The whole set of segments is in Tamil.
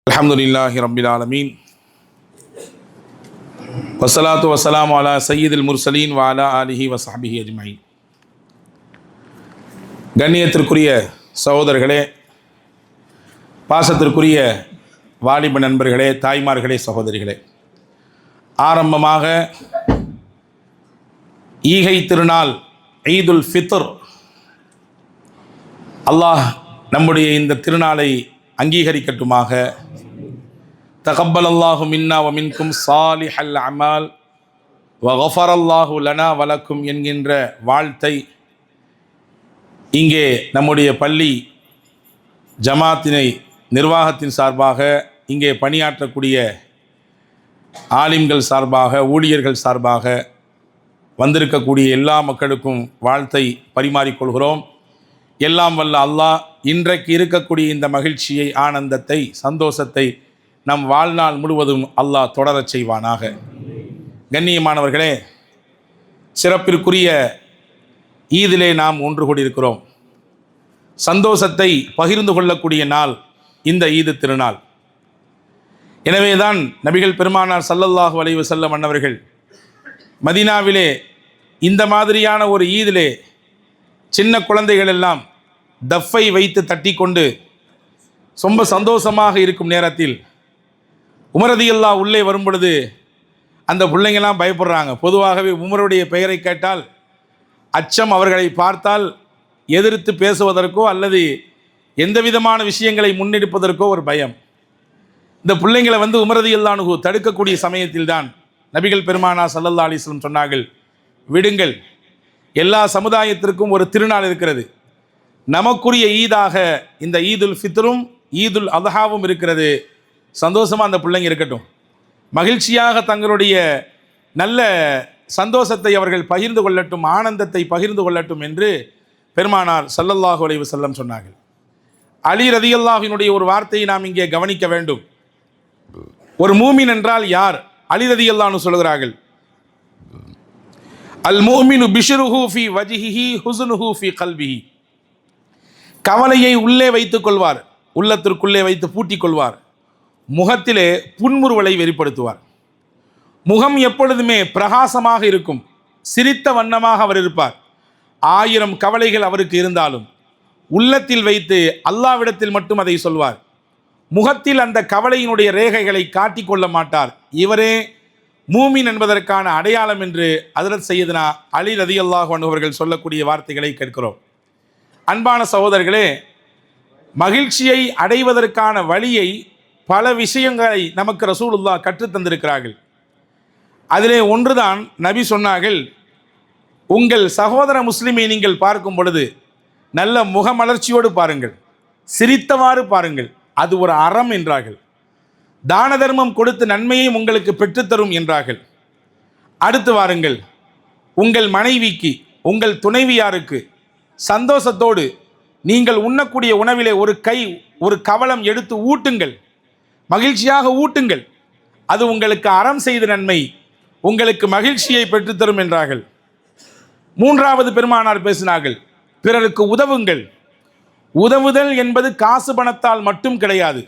அல்ஹம்துலில்லாஹி ரப்பில் ஆலமீன் வஸ்ஸலாத்து வஸ்ஸலாமு அலா சய்யிதில் முர்சலீன் வ அலா ஆலிஹி வ ஸஹ்பிஹி அஜ்மஈன். கண்ணியத்திற்குரிய சகோதரர்களே, பாசத்திற்குரிய வாலிப நண்பர்களே, தாய்மார்களே, சகோதரிகளே, ஆரம்பமாக ஈகை திருநாள் ஈதுல் ஃபித்ர், அல்லாஹ் நம்முடைய இந்த திருநாளை அங்கீகரிக்கட்டுமாக. தகப்பலல்லாஹு மின்னா வ மின்கும் சாலிஹல் அமால் வ கஃபரல்லாஹு லனா வலக்கும் என்கின்ற வாழ்த்தை இங்கே நம்முடைய பள்ளி ஜமாத்தினை நிர்வாகத்தின் சார்பாக, இங்கே பணியாற்றக்கூடிய ஆலிம்கள் சார்பாக, ஊழியர்கள் சார்பாக வந்திருக்கக்கூடிய எல்லா மக்களுக்கும் வாழ்த்தை பரிமாறிக்கொள்கிறோம். எல்லாம் வல்ல அல்லாஹ் இன்றைக்கு இருக்கக்கூடிய இந்த மகிழ்ச்சியை, ஆனந்தத்தை, சந்தோஷத்தை நம் வாழ்நாள் முழுவதும் அல்லாஹ் தொடரச் செய்வானாக. கண்ணியமானவர்களே, சிறப்பிற்குரிய ஈதிலே நாம் ஒன்று கூடியிருக்கிறோம். சந்தோஷத்தை பகிர்ந்து கொள்ளக்கூடிய நாள் இந்த ஈது திருநாள். எனவேதான் நபிகள் பெருமானார் ஸல்லல்லாஹு அலைஹி வஸல்லம் அன்னவர்கள் மதீனாவிலே இந்த மாதிரியான ஒரு ஈதிலே சின்ன குழந்தைகள் எல்லாம் தஃப்பை வைத்து தட்டி கொண்டு ரொம்ப சந்தோஷமாக இருக்கும் நேரத்தில் உமர் ரலியல்லாஹு உள்ளே வரும் பொழுது அந்த பிள்ளைங்கள்லாம் பயப்படுறாங்க. பொதுவாகவே உமருடைய பெயரை கேட்டால் அச்சம், அவர்களை பார்த்தால் எதிர்த்து பேசுவதற்கோ அல்லது எந்த விதமான விஷயங்களை முன்னெடுப்பதற்கோ ஒரு பயம். இந்த பிள்ளைங்களை உமர் ரலியல்லாஹு அன்ஹு தடுக்கக்கூடிய சமயத்தில் தான் நபிகள் பெருமானார் ஸல்லல்லாஹு அலைஹி வஸல்லம் சொன்னார்கள், விடுங்கள், எல்லா சமுதாயத்திற்கும் ஒரு திருநாள் இருக்கிறது. நமக்குரிய ஈதாக இந்த ஈதுல் ஃபித்ரும் ஈதுல் அத்ஹாவும் இருக்கிறது. சந்தோஷமாக அந்த பிள்ளைங்க இருக்கட்டும், மகிழ்ச்சியாக தங்களுடைய நல்ல சந்தோஷத்தை அவர்கள் பகிர்ந்து கொள்ளட்டும், ஆனந்தத்தை பகிர்ந்து கொள்ளட்டும் என்று பெருமானார் ஸல்லல்லாஹு அலைஹி வஸல்லம் சொன்னார்கள். அலி ரலியல்லாஹுவினுடைய ஒரு வார்த்தையை நாம் இங்கே கவனிக்க வேண்டும். ஒரு மூமின் என்றால் யார்? அலி ரலியல்லாஹு சொல்கிறார்கள், அல் முஃமினு பிஷ்ருஹு ஃபி வஜ்ஹிஹி ஹுஸ்னுஹு ஃபி கல்பிஹி. கவலையை உள்ளே வைத்துக் கொள்வார், உள்ளத்திற்குள்ளே வைத்து பூட்டிக் கொள்வார், முகத்திலே புன்முறுவலை வெளிப்படுத்துவார். முகம் எப்பொழுதுமே பிரகாசமாக இருக்கும், சிரித்த வண்ணமாக அவர் இருப்பார். 1000 கவலைகள் அவருக்கு இருந்தாலும் உள்ளத்தில் வைத்து அல்லாஹ்விடத்தில் மட்டும் அதை சொல்வார். முகத்தில் அந்த கவலையினுடைய ரேகைகளை காட்டிக்கொள்ள மாட்டார். இவரே மூமின் என்பதற்கான அடையாளம் என்று ஹஜ்ரத் சையதுனா அலி ரலியல்லாஹு அன்ஹு அவர்கள் சொல்லக்கூடிய வார்த்தைகளை கேட்கிறோம். அன்பான சகோதரர்களே, மகிழ்ச்சியை அடைவதற்கான வழியை பல விஷயங்களை நமக்கு ரசூலுல்லாஹ் கற்றுத்தந்திருக்கிறார்கள். அதிலே ஒன்றுதான் நபி சொன்னார்கள், உங்கள் சகோதர முஸ்லிமை நீங்கள் பார்க்கும் பொழுது நல்ல முகமலர்ச்சியோடு பாருங்கள், சிரித்தவாறு பாருங்கள், அது ஒரு அறம் என்றார்கள். தான தர்மம் கொடுத்து நன்மையை உங்களுக்கு பெற்றுத்தரும் என்றார்கள். அடுத்து வாருங்கள், உங்கள் மனைவிக்கு, உங்கள் துணைவியாருக்கு சந்தோஷத்தோடு நீங்கள் உண்ணக்கூடிய உணவிலே ஒரு கவளம் எடுத்து ஊட்டுங்கள், மகிழ்ச்சியாக ஊட்டுங்கள், அது உங்களுக்கு அறம் செய்த நன்மை, உங்களுக்கு மகிழ்ச்சியை பெற்றுத்தரும் என்றார்கள். மூன்றாவது பெருமானார் பேசினார்கள், பிறருக்கு உதவுங்கள். உதவுதல் என்பது காசு பணத்தால் மட்டும் கிடையாது.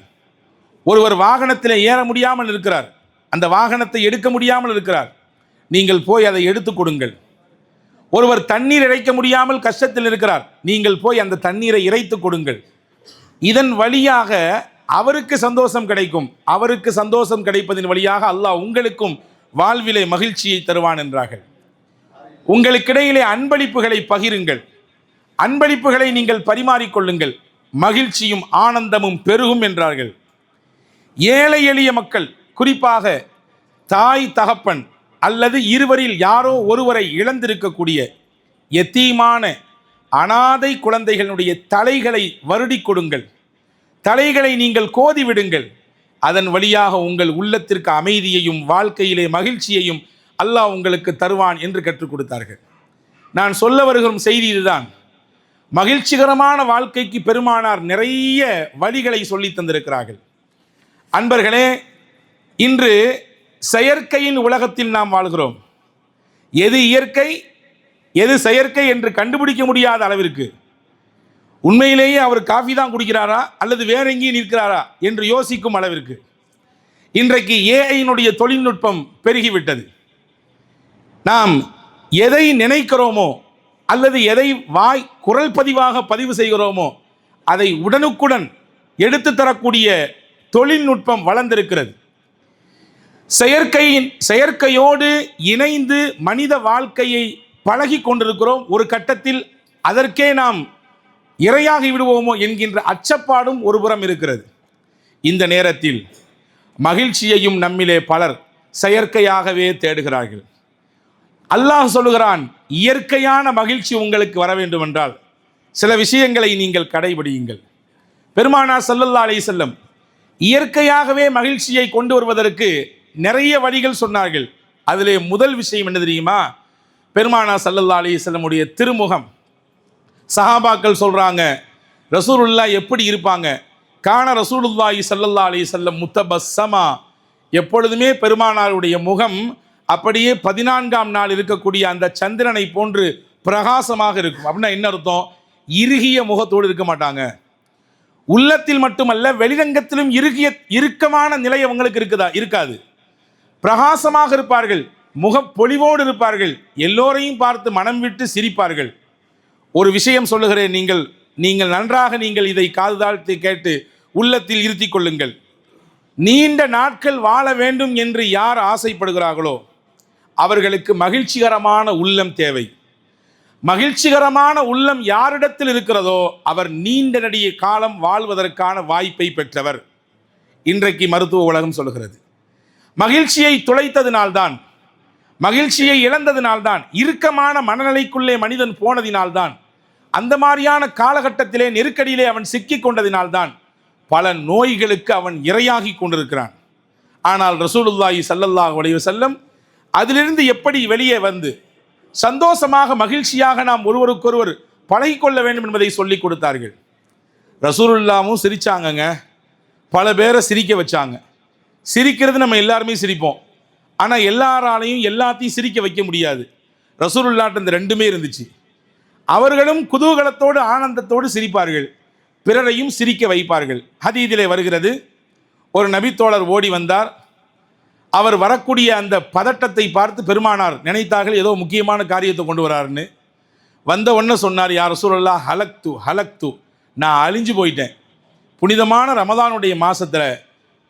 ஒருவர் வாகனத்தில் ஏற முடியாமல் இருக்கிறார், அந்த வாகனத்தை எடுக்க முடியாமல் இருக்கிறார், நீங்கள் போய் அதை எடுத்து கொடுங்கள். ஒருவர் தண்ணீர் இறைக்க முடியாமல் கஷ்டத்தில் இருக்கிறார், நீங்கள் போய் அந்த தண்ணீரை இறைத்து கொடுங்கள். இதன் வழியாக அவருக்கு சந்தோஷம் கிடைக்கும், அவருக்கு சந்தோஷம் கிடைப்பதன் வழியாக அல்லாஹ் உங்களுக்கும் வாழ்விலே மகிழ்ச்சியை தருவான் என்றார்கள். உங்களுக்கிடையிலே அன்பளிப்புகளை பகிருங்கள், அன்பளிப்புகளை நீங்கள் பரிமாறிக்கொள்ளுங்கள், மகிழ்ச்சியும் ஆனந்தமும் பெருகும் என்றார்கள். ஏழை எளிய மக்கள், குறிப்பாக தாய் தகப்பன் அல்லது இருவரில் யாரோ ஒருவரை இழந்திருக்கக்கூடிய யத்தீமான அனாதை குழந்தைகளுடைய தலைகளை வருடி கொடுங்கள், தலைகளை நீங்கள் கோதி விடுங்கள். அதன் வழியாக உங்கள் உள்ளத்திற்கு அமைதியையும் வாழ்க்கையிலே மகிழ்ச்சியையும் அல்லாஹ் உங்களுக்கு தருவான் என்று கற்றுக் கொடுத்தார்கள். நான் சொல்ல வருகிற செய்தி இதுதான். மகிழ்ச்சிகரமான வாழ்க்கைக்கு பெருமானார் நிறைய வழிகளை சொல்லி தந்திருக்கிறார்கள். அன்பர்களே, இன்று செயற்கையின் உலகத்தில் நாம் வாழ்கிறோம். எது இயற்கை எது செயற்கை என்று கண்டுபிடிக்க முடியாத அளவிற்கு உண்மையிலேயே அவர் காஃபி தான் குடிக்கிறாரா அல்லது வேற எங்கேயும் நிற்கிறாரா என்று யோசிக்கும் அளவிற்கு இன்றைக்கு ஏஐனுடைய தொழில்நுட்பம் பெருகிவிட்டது. நாம் எதை நினைக்கிறோமோ அல்லது எதை குரல் பதிவாக பதிவு செய்கிறோமோ அதை உடனுக்குடன் எடுத்து தரக்கூடிய தொழில்நுட்பம் வளர்ந்திருக்கிறது. செயற்கையோடு இணைந்து மனித வாழ்க்கையை பழகி கொண்டிருக்கிறோம். ஒரு கட்டத்தில் அதற்கே நாம் இரையாகி விடுவோமோ என்கின்ற அச்சப்பாடும் ஒருபுறம் இருக்கிறது. இந்த நேரத்தில் மகிழ்ச்சியையும் நம்மிலே பலர் செயற்கையாகவே தேடுகிறார்கள். அல்லாஹ் சொல்லுகிறான், இயற்கையான மகிழ்ச்சி உங்களுக்கு வர வேண்டும் என்றால் சில விஷயங்களை நீங்கள் கடைபிடியுங்கள். பெருமானார் ஸல்லல்லாஹு அலைஹி வஸல்லம் இயற்கையாகவே மகிழ்ச்சியை கொண்டு வருவதற்கு நிறைய வழிகள் சொன்னார்கள். அதிலே முதல் விஷயம் என்ன தெரியுமா? பெருமானார் ஸல்லல்லாஹு அலைஹி வஸல்லமுடைய திருமுகம். சஹாபாக்கள் சொல்றாங்க, ரசூலுல்லாஹ் எப்படி இருப்பாங்க? கான ரசூலுல்லாஹி ஸல்லல்லாஹு அலைஹி வஸல்லம் முத்தபஸ்ஸமா, எப்பொழுதுமே பெருமானாருடைய முகம் அப்படியே 14ஆம் நாள் இருக்கக்கூடிய அந்த சந்திரனை போன்று பிரகாசமாக இருக்கும். அப்படின்னா என்ன அர்த்தம்? இறுகிய முகத்தோடு இருக்க மாட்டாங்க. உள்ளத்தில் மட்டுமல்ல, வெளிரங்கத்திலும் இறுக்கமான நிலை அவங்களுக்கு இருக்காது. பிரகாசமாக இருப்பார்கள், முகப்பொலிவோடு இருப்பார்கள், எல்லோரையும் பார்த்து மனம் விட்டு சிரிப்பார்கள். ஒரு விஷயம் சொல்லுகிறேன், நீங்கள் நன்றாக இதை காது தாழ்த்தி கேட்டு உள்ளத்தில் இருத்தி கொள்ளுங்கள். நீண்ட நாட்கள் வாழ வேண்டும் என்று யார் ஆசைப்படுகிறார்களோ அவர்களுக்கு மகிழ்ச்சிகரமான உள்ளம் தேவை. மகிழ்ச்சிகரமான உள்ளம் யாரிடத்தில் இருக்கிறதோ அவர் நீண்ட நெடிய காலம் வாழ்வதற்கான வாய்ப்பை பெற்றவர். இன்றைக்கு மருத்துவ உலகம் சொல்கிறது, மகிழ்ச்சியை துளைத்ததினால்தான், மகிழ்ச்சியை இழந்ததினால்தான், இறுக்கமான மனநிலைக்குள்ளே மனிதன் போனதினால்தான், அந்த மாதிரியான காலகட்டத்திலே நெருக்கடியிலே அவன் சிக்கி கொண்டதினால்தான் பல நோய்களுக்கு அவன் இரையாகி கொண்டிருக்கிறான். ஆனால் ரசூலுல்லாஹி ஸல்லல்லாஹு அலைஹி வஸல்லம் அதிலிருந்து எப்படி வெளியே வந்து சந்தோஷமாக மகிழ்ச்சியாக நாம் ஒருவருக்கொருவர் பழகிக்கொள்ள வேண்டும் என்பதை சொல்லிக் கொடுத்தார்கள். ரசூலுல்லாவும் சிரிச்சாங்கங்க, பல பேரை சிரிக்க வச்சாங்க. சிரிக்கிறது நம்ம எல்லாருமே சிரிப்போம், ஆனால் எல்லாராலையும் எல்லாத்தையும் சிரிக்க வைக்க முடியாது. ரசூலுல்லாஹ்ட்ட இந்த ரெண்டுமே இருந்துச்சு. அவர்களும் குதூகலத்தோடு ஆனந்தத்தோடு சிரிப்பார்கள், பிறரையும் சிரிக்க வைப்பார்கள். ஹதீஸிலே வருகிறது, ஒரு நபித்தோழர் ஓடி வந்தார். அவர் வரக்கூடிய அந்த பதட்டத்தை பார்த்து பெருமானார் நினைத்தார்கள் ஏதோ முக்கியமான காரியத்தை கொண்டு வராருன்னு. வந்த உடனே சொன்னார், யா ரசூலல்லாஹ் ஹலக்து, நான் அழிஞ்சு போயிட்டேன். புனிதமான ரமதானுடைய மாதத்தில்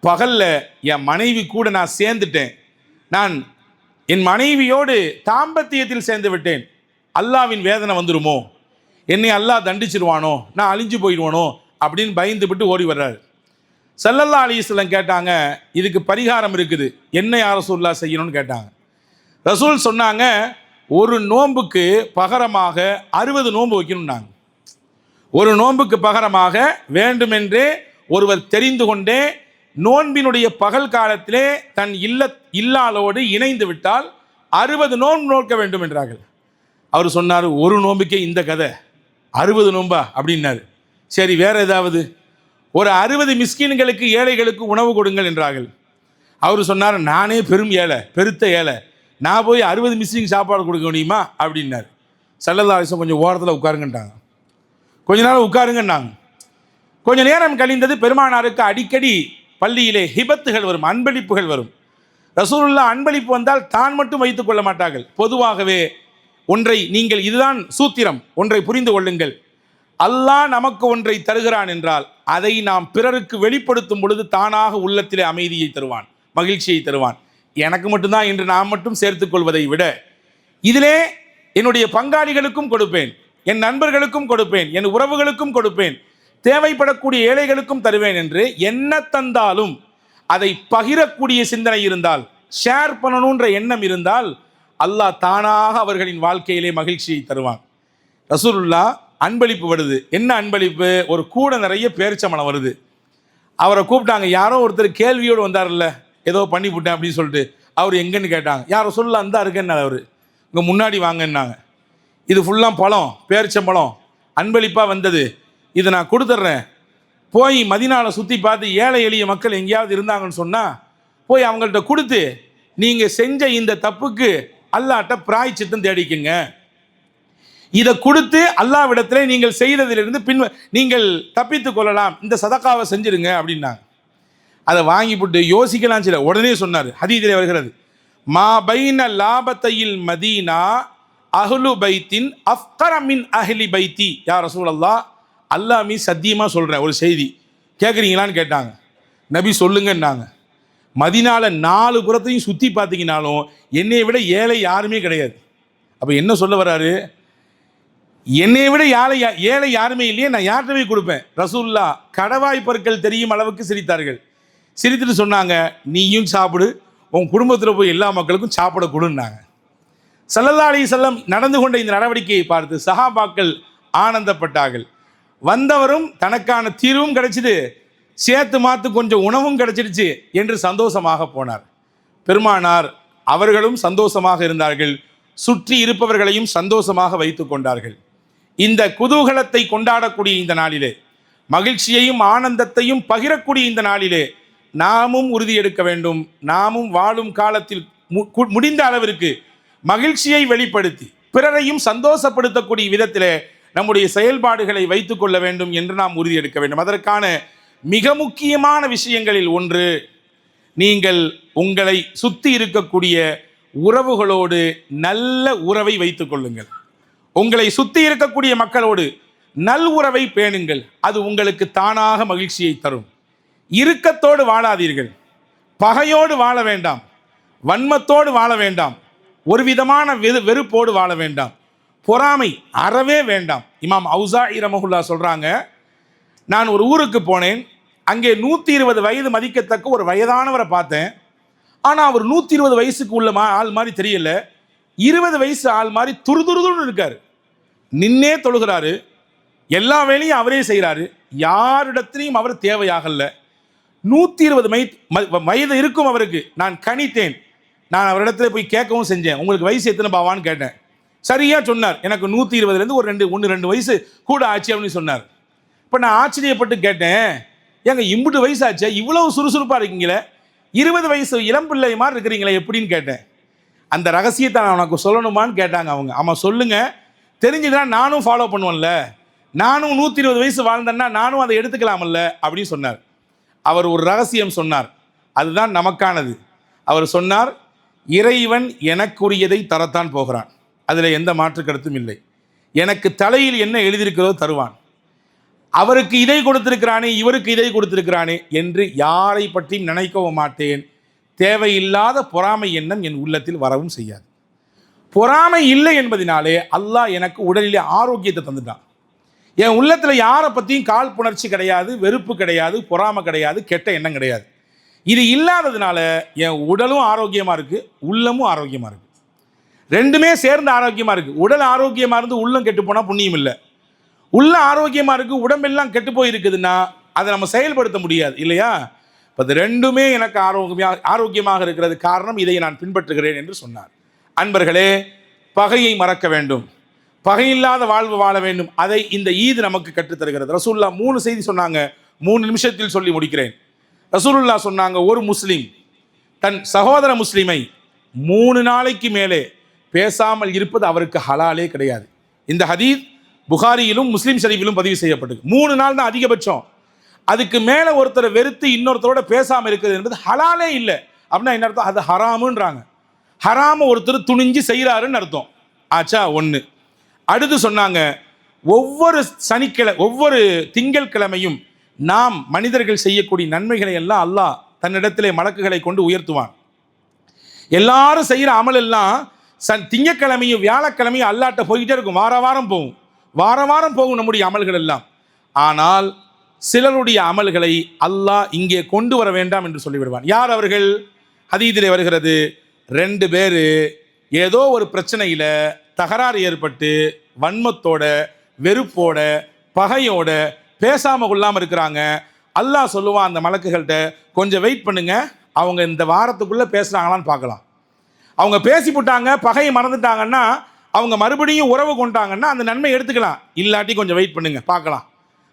பகலில் என் மனைவி கூட நான் சேர்ந்துட்டேன். நான் என் மனைவியோடு தாம்பத்தியத்தில் சேர்ந்து விட்டேன். அல்லாவின் வேதனை வந்துடுமோ, என்னை அல்லாஹ் தண்டிச்சிருவானோ, நான் அழிஞ்சு போயிடுவானோ அப்படின்னு பயந்துவிட்டு ஓடி வர்றாரு. ஸல்லல்லாஹு அலைஹி வஸல்லம் கேட்டாங்க, இதுக்கு பரிகாரம் இருக்குது, என்ன யா ரசூலுல்லாஹ் செய்யணும்னு கேட்டாங்க. ரசூல் சொன்னாங்க, ஒரு நோன்புக்கு பகரமாக 60 நோன்பு வைக்கணும்னாங்க. ஒரு நோன்புக்கு பகரமாக வேண்டுமென்றே ஒருவர் தெரிந்து கொண்டே நோன்பினுடைய பகல் காலத்திலே தன் இல்லாளோடு இணைந்து விட்டால் 60 நோன்பு நோக்க வேண்டும் என்றார்கள். அவர் சொன்னார், ஒரு நோன்புக்கே இந்த கதை, 60 நோன்பா அப்படின்னாரு. சரி, வேற ஏதாவது, ஒரு 60 மிஸ்கின்களுக்கு ஏழைகளுக்கு உணவு கொடுங்கள் என்றார்கள். அவர் சொன்னார், நானே பெருத்த ஏழை, நான் போய் 60 மிஸ்கின் சாப்பாடு கொடுக்க முடியுமா அப்படின்னார். ஸல்லல்லாஹு அலைஹி வஸல்லம் கொஞ்சம் ஓரத்தில் உட்காருங்கன்ட்டாங்க. கொஞ்ச நேரம் உட்காருங்கன்னாங்க. கொஞ்ச நேரம் கழிந்தது. பெருமானாருக்கு அடிக்கடி பள்ளியிலே ஹிபத்துகள் வரும், அன்பளிப்புகள் வரும். ரசூலுல்லாஹ் அன்பளிப்பு வந்தால் தான் மட்டும் வைத்துக் கொள்ள மாட்டார்கள். பொதுவாகவே ஒன்றை, நீங்கள் இதுதான் சூத்திரம், ஒன்றை புரிந்து கொள்ளுங்கள், அல்லாஹ் நமக்கு ஒன்றை தருகிறான் என்றால் அதை நாம் பிறருக்கு வெளிப்படுத்தும் பொழுது தானாக உள்ளத்திலே அமைதியை தருவான், மகிழ்ச்சியை தருவான். எனக்கு மட்டும்தான் என்று நாம் மட்டும் சேர்த்துக் கொள்வதை விட இதிலே என்னுடைய பங்காளிகளுக்கும் கொடுப்பேன், என் நண்பர்களுக்கும் கொடுப்பேன், என் உறவுகளுக்கும் கொடுப்பேன், தேவைப்படக்கூடிய ஏழைகளுக்கும் தருவேன் என்று என்ன தந்தாலும் அதை பகிரக்கூடிய சிந்தனை இருந்தால், ஷேர் பண்ணணுன்ற எண்ணம் இருந்தால் அல்லாஹ் தானாக அவர்களின் வாழ்க்கையிலே மகிழ்ச்சியை தருவான். ரசூலுல்லாஹ் அன்பளிப்பு வருது. என்ன அன்பளிப்பு? ஒரு கூட நிறைய பேரிச்சம்பழம் வருது. அவரை கூப்பிட்டாங்க. யாரோ ஒருத்தர் கேள்வியோடு வந்தார்ல, ஏதோ பண்ணி விட்டேன் அப்படின்னு சொல்லிட்டு. அவர் எங்கன்னு கேட்டாங்க. யாரோ சொல்லலாம், அந்த இருக்குன்னு அவர் இங்கே முன்னாடி வாங்கன்னாங்க. இது ஃபுல்லாக பழம், பேரிச்சம்பழம் அன்பளிப்பாக வந்தது, இதை நான் கொடுத்துட்றேன். போய் மதீனாவில் சுற்றி பார்த்து ஏழை எளிய மக்கள் எங்கேயாவது இருந்தாங்கன்னு சொன்னால் போய் அவங்கள்ட்ட கொடுத்து நீங்கள் செஞ்ச இந்த தப்புக்கு அல்லாஹ்ட்ட பிராயச்சித்தம் தேடிக்குங்க. இதை கொடுத்து அல்லாஹ்விடத்திலே நீங்கள் செய்ததிலிருந்து நீங்கள் தப்பித்துக் கொள்ளலாம், இந்த சதக்காவை செஞ்சிருங்க அப்படின்னாங்க. அதை வாங்கி போட்டு யோசிக்கலாம் சில உடனே சொன்னார். ஹதீஸிலே வருகிறது, மா பைன லாபத்தையில் மதீனா அஹ்லு பைத்தின் அஃப்கர மின் அஹ்லி பைத்தி யா ரசூலல்லாஹ், அல்லாஹ் மீ சத்தியமாக சொல்கிறேன் ஒரு செய்தி கேட்குறீங்களான்னு கேட்டாங்க. நபி சொல்லுங்கன்னாங்க. மதீனால 4 புறத்தையும் சுற்றி பார்த்தீங்கன்னாலும் என்னை விட ஏழை யாருமே கிடையாது. அப்போ என்ன சொல்ல வர்றாரு, என்னை விட ஏழை யாருமே இல்லையே, நான் யார்கிட்ட போய் கொடுப்பேன். ரசூலுல்லா கடவாய் பற்கள் தெரியும் அளவுக்கு சிரித்தார்கள். சிரித்துட்டு சொன்னாங்க, நீயும் சாப்பிடு, உன் குடும்பத்தில் போய் எல்லா மக்களுக்கும் சாப்பிட கொடுன்னாங்க. ஸல்லல்லாஹு அலைஹி வஸல்லம் நடந்து கொண்ட இந்த நடவடிக்கையை பார்த்து சஹாபாக்கள் ஆனந்தப்பட்டார்கள். வந்தவரும் தனக்கான தீர்வும் கிடைச்சிது, சேர்த்து மாத்து கொஞ்சம் உணவும் கிடைச்சிடுச்சு என்று சந்தோஷமாக போனார். பெருமானார் அவர்களும் சந்தோஷமாக இருந்தார்கள், சுற்றி இருப்பவர்களையும் சந்தோஷமாக வைத்து கொண்டார்கள். இந்த குதூகலத்தை கொண்டாடக்கூடிய இந்த நாளிலே, மகிழ்ச்சியையும் ஆனந்தத்தையும் பகிரக்கூடிய இந்த நாளிலே நாமும் உறுதி எடுக்க வேண்டும். நாமும் வாழும் காலத்தில் முடிந்த அளவிற்கு மகிழ்ச்சியை வெளிப்படுத்தி பிறரையும் சந்தோஷப்படுத்தக்கூடிய விதத்திலே நம்முடைய செயல்பாடுகளை வைத்துக் கொள்ள வேண்டும் என்று நாம் உறுதி எடுக்க வேண்டும். அதற்கான மிக முக்கியமான விஷயங்களில் ஒன்று, நீங்கள் உங்களை சுற்றி இருக்கக்கூடிய உறவுகளோடு நல்ல உறவை வைத்துக் கொள்ளுங்கள். உங்களை சுற்றி இருக்கக்கூடிய மக்களோடு நல் உறவை பேணுங்கள். அது உங்களுக்கு தானாக மகிழ்ச்சியை தரும். இறுக்கத்தோடு வாழாதீர்கள், பகையோடு வாழ வேண்டாம், வன்மத்தோடு வாழ வேண்டாம், ஒரு விதமான வெறுப்போடு வாழ வேண்டாம், பொறாமை அறவே வேண்டாம். இமாம் அவுஸாஇ ரஹ்மத்துல்லாஹி சொல்கிறாங்க, நான் ஒரு ஊருக்கு போனேன், அங்கே 120 வயது மதிக்கத்தக்க ஒரு வயதானவரை பார்த்தேன். ஆனால் அவர் 120 வயசுக்கு உள்ள ஆள் மாதிரி தெரியல, 20 வயசு ஆள் மாதிரி துருதுருன்னு இருக்கார். நின்னே தொழுகிறாரு, எல்லா வேலையும் அவரே செய்கிறாரு, யாரிடத்திலையும் அவர் தேவையாகல. 120 வயது இருக்கும் அவருக்கு. நான் கணித்தேன், நான் அவரிடத்துல போய் கேட்கவும் செஞ்சேன், உங்களுக்கு வயசு எத்தனை பாவான்னு கேட்டேன். சரியாக சொன்னார், எனக்கு 120லேருந்து ஒரு 2 வயசு கூட ஆச்சு அப்படின்னு சொன்னார். இப்போ நான் ஆச்சரியப்பட்டு கேட்டேன், ஏங்க இம்புட்டு வயசாச்சே, இவ்வளவு சுறுசுறுப்பாக இருக்கீங்களே, 20 வயசு இளம்பிள்ளை மாதிரி இருக்கிறீங்களே எப்படின்னு கேட்டேன். அந்த ரகசியத்தை நான் உனக்கு சொல்லணுமான்னு கேட்டாங்க அவங்க. ஆமாம் சொல்லுங்க, தெரிஞ்சுதான் நானும் ஃபாலோ பண்ணுவேன்ல, நானும் 120 வயசு வாழ்ந்தேன்னா நானும் அதை எடுத்துக்கலாமல்ல அப்படின்னு சொன்னார். அவர் ஒரு ரகசியம் சொன்னார், அதுதான் நமக்கானது. அவர் சொன்னார், இறைவன் எனக்குரியதை தரத்தான் போகிறான், அதில் எந்த மாற்று கருத்தும் இல்லை. எனக்கு தலையில் என்ன எழுதியிருக்கிறதோ தருவான். அவருக்கு இதை கொடுத்திருக்கிறானே, இவருக்கு இதை கொடுத்திருக்கிறானே என்று யாரை பற்றியும் நினைக்கவும் மாட்டேன். தேவையில்லாத பொறாமை எண்ணம் என் உள்ளத்தில் வரவும் செய்யாது. பொறாமை இல்லை என்பதினாலே அல்லாஹ் எனக்கு உடலிலே ஆரோக்கியத்தை தந்துட்டான். என் உள்ளத்தில் யாரை பற்றியும் காழ்ப்புணர்ச்சி கிடையாது, வெறுப்பு கிடையாது, பொறாமை கிடையாது, கெட்ட எண்ணம் கிடையாது. இது இல்லாததுனால என் உடலும் ஆரோக்கியமாக இருக்குது, உள்ளமும் ஆரோக்கியமாக இருக்குது. ரெண்டுமே சேர்ந்து ஆரோக்கியமாக இருக்குது. உடல் ஆரோக்கியமாக இருந்து உள்ளம் கெட்டு போனால் புண்ணியம் இல்லை. உள்ள ஆரோக்கியமாக இருக்குது, உடம்பெல்லாம் கெட்டு போய் இருக்குதுன்னா அதை நம்ம செயல்படுத்த முடியாது இல்லையா? இப்போ அது ரெண்டுமே எனக்கு ஆரோக்கியமாக இருக்கிறது காரணம் இதை நான் பின்பற்றுகிறேன் என்று சொன்னார். அன்பர்களே, பகையை மறக்க வேண்டும், பகையில்லாத வாழ்வு வாழ வேண்டும். அதை இந்த ஈது நமக்கு கற்றுத்தருகிறது. ரசூலுல்லாஹ் 3 செய்தி சொன்னாங்க, 3 நிமிஷத்தில் சொல்லி முடிக்கிறேன். ரசூலுல்லாஹ் சொன்னாங்க, ஒரு முஸ்லீம் தன் சகோதர முஸ்லீமை 3 நாளைக்கு மேலே பேசாமல் இருப்பது அவருக்கு ஹலாலே கிடையாது. இந்த ஹதீஸ் புகாரியிலும் முஸ்லீம் ஷரீஃபிலும் பதிவு செய்யப்பட்டது. 3 நாள் தான் அதிகபட்சம். அதுக்கு மேலே ஒருத்தரை வெறுத்து இன்னொருத்தரோட பேசாமல் இருக்கிறது என்பது ஹலாலே இல்லை. அப்படின்னா என்ன அர்த்தம்? அது ஹராமுன்றாங்க. ஹராம ஒருத்தர் துணிஞ்சு செய்கிறாருன்னு அர்த்தம் ஆச்சா. 1. அடுத்து சொன்னாங்க, ஒவ்வொரு திங்கட்கிழமையும் நாம் மனிதர்கள் செய்யக்கூடிய நன்மைகளை எல்லாம் அல்லாஹ் தன்னிடத்திலே மலக்குகளை கொண்டு உயர்த்துவான். எல்லாரும் செய்கிற அமல் எல்லாம் திங்கக்கிழமையும் வியாழக்கிழமையும் அல்லாட்ட போய்கிட்டே இருக்கும். வார வாரம் போகும் நம்முடைய அமல்கள் எல்லாம். ஆனால் சிலருடைய அமல்களை அல்லாஹ் இங்கே கொண்டு வர வேண்டாம் என்று சொல்லிவிடுவான். யார் அவர்கள்? ஹதீஸிலே வருகிறது, 2 பேர் ஏதோ ஒரு பிரச்சனையில் தகராறு ஏற்பட்டு வன்மத்தோட, வெறுப்போட, பகையோட பேசாமல் கொள்ளாமல் இருக்கிறாங்க. அல்லாஹ் சொல்லுவான் அந்த மலக்குகள்கிட்ட, கொஞ்சம் வெயிட் பண்ணுங்க, அவங்க இந்த வாரத்துக்குள்ளே பேசுகிறாங்களான்னு பார்க்கலாம். அவங்க பேசிவிட்டாங்க, பகையை மறந்துட்டாங்கன்னா, அவங்க மறுபடியும் உறவு கொண்டாங்கன்னா அந்த நன்மை எடுத்துக்கலாம். இல்லாட்டி கொஞ்சம் வெயிட் பண்ணுங்க பார்க்கலாம்,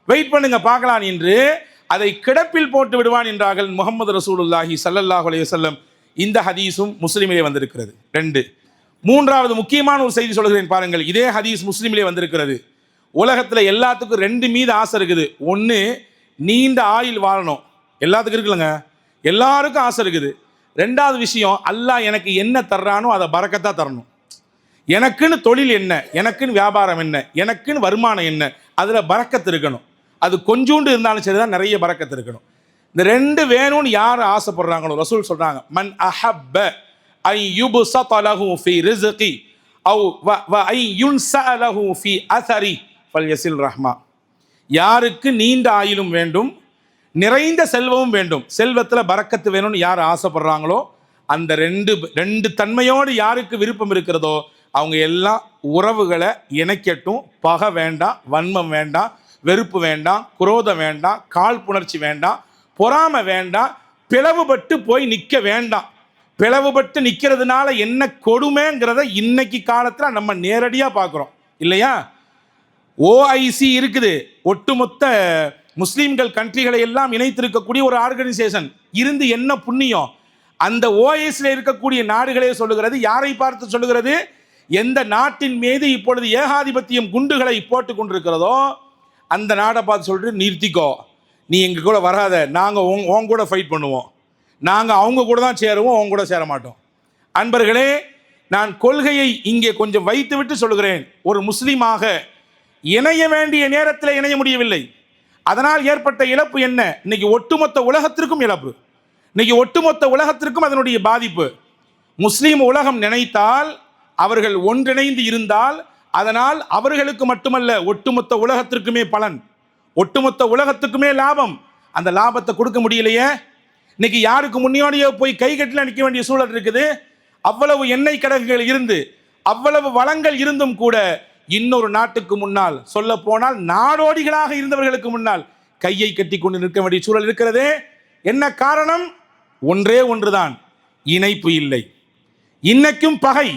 வெயிட் பண்ணுங்க பார்க்கலாம் என்று அதை கிடப்பில் போட்டு விடுவான் என்றார்கள் முஹம்மது ரசூலுல்லாஹி ஸல்லல்லாஹு அலைஹி வஸல்லம். இந்த ஹதீஸும் முஸ்லிமிலே வந்திருக்கிறது. 2. மூன்றாவது முக்கியமான ஒரு செய்தி சொல்கிறேன் பாருங்கள். இதே ஹதீஸ் முஸ்லிமிலே வந்திருக்கிறது. உலகத்தில் எல்லாத்துக்கும் ரெண்டு மீது ஆசை இருக்குது. ஒன்று, நீண்ட ஆயுள் வாழணும். எல்லாத்துக்கும் இருக்குல்லங்க, எல்லாருக்கும் ஆசை இருக்குது. ரெண்டாவது விஷயம், அல்லாஹ் எனக்கு என்ன தர்றானோ அதை பரக்கத்தா தரணும். எனக்குன்னு தொழில் என்ன, எனக்குன்னு வியாபாரம் என்ன, எனக்குன்னு வருமானம் என்ன, அதில் பரக்கத்து இருக்கணும். அது கொஞ்சோண்டு இருந்தாலும் சரிதான், நிறைய பரக்கத்து இருக்கணும். இந்த ரெண்டு வேணும்னு யார் ஆசைப்படுறாங்களோ, ரசூல் சொல்றாங்க, மன் அஹப்ப ஐ யுப்ஸத லஹு ஃபீ ரிஸ்கி அவ் வ ஐ யுன்ஸா லஹு ஃபீ அஸரி ஃபல்யஸில் ரஹ்மா. யாருக்கு நீண்ட ஆயுளும் வேண்டும், நிறைந்த செல்வமும் வேண்டும், செல்வத்தில் பரக்கத்து வேணும்னு யார் ஆசைப்படுறாங்களோ, அந்த ரெண்டு தன்மையோடு யாருக்கு விருப்பம் இருக்கிறதோ அவங்க எல்லாம் உறவுகளை இணைக்கட்டும். பகை வேண்டாம், வன்மம் வேண்டாம், வெறுப்பு வேண்டாம், குரோதம் வேண்டாம், காழ்ப்புணர்ச்சி வேண்டாம், பொறாமை வேண்டாம், பிளவுபட்டு போய் நிற்க வேண்டாம். பிளவுபட்டு நிற்கிறதுனால என்ன கொடுமைங்கிறத இன்னைக்கு காலத்தில் நம்ம நேரடியாக பார்க்குறோம் இல்லையா? ஓஐசி இருக்குது, ஒட்டுமொத்த முஸ்லீம்கள் கண்ட்ரிகளை எல்லாம் இணைத்திருக்கக்கூடிய ஒரு ஆர்கனைசேஷன். இருந்து என்ன புண்ணியம்? அந்த ஓஐசியில் இருக்கக்கூடிய நாடுகளே சொல்லுகிறது. யாரை பார்த்து சொல்லுகிறது? எந்த நாட்டின் மீது இப்பொழுது ஏகாதிபத்தியம் குண்டுகளை போட்டு கொண்டிருக்கிறதோ அந்த நாடை பார்த்து சொல்லிட்டு, நிறுத்திக்கோ, நீ எங்கள் கூட வராத, நாங்கள் உங்க கூட ஃபைட் பண்ணுவோம், நாங்கள் அவங்க கூட தான் சேருவோம், அவங்க கூட சேர மாட்டோம். அன்பர்களே, நான் கொள்கையை இங்கே கொஞ்சம் வைத்து விட்டு சொல்கிறேன். ஒரு முஸ்லீமாக இணைய வேண்டிய நேரத்தில் இணைய முடியவில்லை. அதனால் ஏற்பட்ட இழப்பு என்ன? இன்னைக்கு ஒட்டுமொத்த உலகத்திற்கும் இழப்பு. இன்னைக்கு ஒட்டுமொத்த உலகத்திற்கும் அதனுடைய பாதிப்பு. முஸ்லீம் உலகம் நினைத்தால், அவர்கள் ஒன்றிணைந்து இருந்தால், அதனால் அவர்களுக்கு மட்டுமல்ல ஒட்டுமொத்த உலகத்திற்குமே பலன், ஒட்டுமொத்த உலகத்துக்குமே லாபம். அந்த லாபத்தை கொடுக்க முடியலையே. இன்னைக்கு யாருக்கு முன்னோடியே போய் கை கட்டில நிற்க வேண்டிய சூழல் இருக்குது. அவ்வளவு எண்ணெய் கிடங்குகள் இருந்து, அவ்வளவு வளங்கள் இருந்தும் கூட இன்னொரு நாட்டுக்கு முன்னால், சொல்ல போனால் நாடோடிகளாக இருந்தவர்களுக்கு முன்னால் கையை கட்டி கொண்டு நிற்க வேண்டிய சூழல் இருக்கிறதே. என்ன காரணம்? ஒன்றே ஒன்றுதான், இணைப்பு இல்லை. இன்னைக்கும் பகை.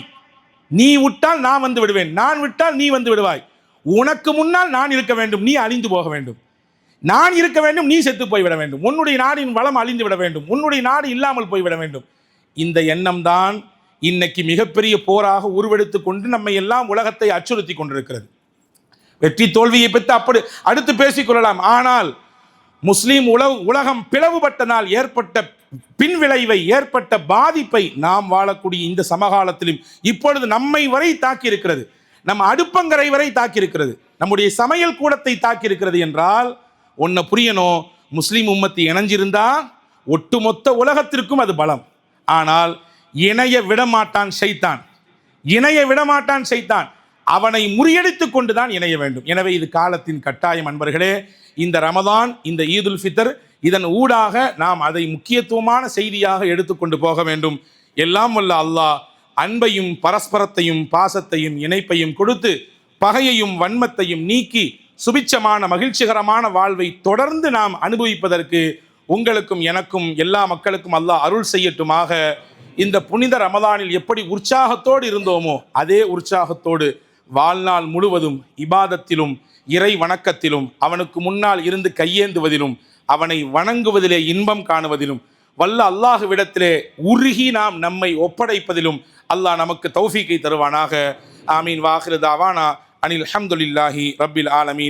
நீ விட்டால் நான் வந்து விடுவேன், நான் விட்டால் நீ வந்து விடுவாய். உனக்கு முன்னால் நான் இருக்க வேண்டும், நீ அழிந்து போக வேண்டும். நான் இருக்க வேண்டும், நீ செத்து போய்விட வேண்டும். உன்னுடைய நாடின் வளம் அழிந்து விட வேண்டும், உன்னுடைய நாடு இல்லாமல் போய்விட வேண்டும். இந்த எண்ணம் தான் இன்னைக்கு மிகப்பெரிய போராக உருவெடுத்து கொண்டு நம்மை எல்லாம் உலகத்தை அச்சுறுத்தி கொண்டிருக்கிறது. வெற்றி தோல்வியை பற்றி அப்படி அடுத்து பேசிக்கொள்ளலாம். ஆனால் முஸ்லீம் உலகம் பிளவுபட்டனால் ஏற்பட்ட பின்விளைவை, ஏற்பட்ட பாதிப்பை நாம் வாழக்கூடிய இந்த சமகாலத்திலும் இப்பொழுது நம்மை வரை தாக்கி இருக்கிறது. நம் அடுப்பங்கரை வரை தாக்கி இருக்கிறது, நம்முடைய சமையல் கூடத்தை தாக்கி இருக்கிறது. என்றால் ஒன்றை புரியணும், முஸ்லீம் உம்மத்து இணைஞ்சிருந்தா ஒட்டுமொத்த உலகத்திற்கும் அது பலம். ஆனால் இணைய விடமாட்டான் ஷைத்தான், இணைய விடமாட்டான் ஷைத்தான். அவனை முறியடித்து கொண்டுதான் இணைய வேண்டும். எனவே இது காலத்தின் கட்டாயம். அன்பர்களே, இந்த ரமதான், இந்த ஈதுல் ஃபித்ர், இதன் ஊடாக நாம் அதை முக்கியத்துவமான செய்தியாக எடுத்துக்கொண்டு போக வேண்டும். எல்லாம் வல்ல அல்லாஹ் அன்பையும் பரஸ்பரத்தையும் பாசத்தையும் இணைப்பையும் கொடுத்து பகையையும் வன்மத்தையும் நீக்கி சுபிச்சமான மகிழ்ச்சிகரமான வாழ்வை தொடர்ந்து நாம் அனுபவிப்பதற்கு உங்களுக்கும் எனக்கும் எல்லா மக்களுக்கும் அல்லாஹ் அருள் செய்யட்டுமாக. இந்த புனித ரமதானில் எப்படி உற்சாகத்தோடு இருந்தோமோ அதே உற்சாகத்தோடு வாழ்நாள் முழுவதும் இபாதத்திலும் இறை வணக்கத்திலும் அவனுக்கு முன்னால் இருந்து கையேந்துவதிலும் அவனை வணங்குவதிலே இன்பம் காணுவதிலும் வல்ல அல்லாஹ்விடத்திலே உருகி நாம் நம்மை ஒப்படைப்பதிலும் அல்லாஹ் நமக்கு தௌஃபீக்கை தருவானாக. ஆமீன். வாஹிரு தாவானா அனில் அல்ஹம்துலில்லாஹி ரப்பில் ஆலமீன்.